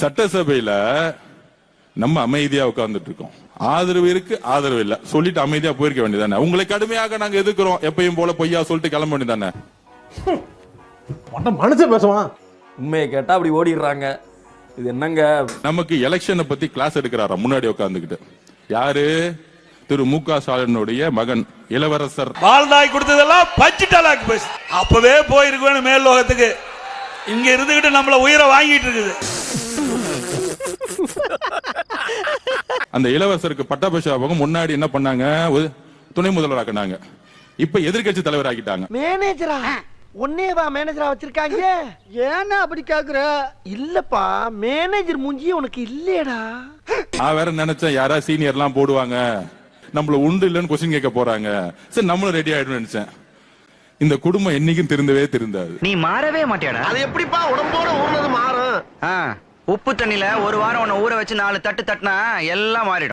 சட்டசபையில நம்ம அமைதியா உட்கார்ந்துட்டு இருக்கோம். ஆதரவு இருக்கு, ஆதரவு இல்ல சொல்லிட்டு அமைதியா போயிருக்க வேண்டியதானே. உங்களை கடுமையாக நாங்க எதிர்க்கிறோம் எப்பயும் போல பொய்யா சொல்லிட்டு கிளம்ப வேண்டியதானே. மனுஷன் பேசுவான். உண்மையை கேட்டா அப்படி ஓடிடுறாங்க. இது என்னங்க? நமக்கு எலெக்ஷனை பத்தி கிளாஸ் எடுக்கிறாரா முன்னாடி உட்கார்ந்துகிட்டு? யாரு? திரு மு.க. ஸ்டாலினுடைய மகன் இளவரசர். வாழ்நாய் கொடுத்ததெல்லாம் பச்சிட்டாலாக்கு பேசு. அப்பவே போயிருக்கணும் மேல் லோகத்துக்கு. இங்க இருந்துகிட்டு நம்மள உயிரை வாங்கிட்டு இருக்குது. அந்த இளவரசருக்கு பட்டாபிஷேகம் முன்னாடி என்ன பண்ணாங்க? துணை முதல்வராக்குனாங்க. இப்ப எதிர்கட்சி தலைவர் ஆக்கிட்டாங்க. மேனேஜரா? ஒன்னேவா மேனேஜரா வச்சிருக்காங்க? ஏன்னா அப்படி கேக்குற? இல்லப்பா, மேனேஜர் மூஞ்சியே உனக்கு இல்லையடா. நான் வேற நினைச்சேன் யாரா சீனியர் எல்லாம் போடுவாங்க, நம்மள உண்டு இல்லன்னு கொஸ்டின் கேட்க போறாங்க. சரி நம்மளும் ரெடி ஆயிடும் நினைச்சேன். இந்த குடும்பம் என்னைக்கும் திருந்தவே திருந்தாது. நீ மாறவே மாட்டியாடா. அது எப்படிப்பா உடம்போட ஊர்னது மாறும்? உப்பு தண்ணில ஒரு வாரம் உன்னை ஊற வச்சு 4 தட்டு தட்டினா எல்லாம் மாறிடும்.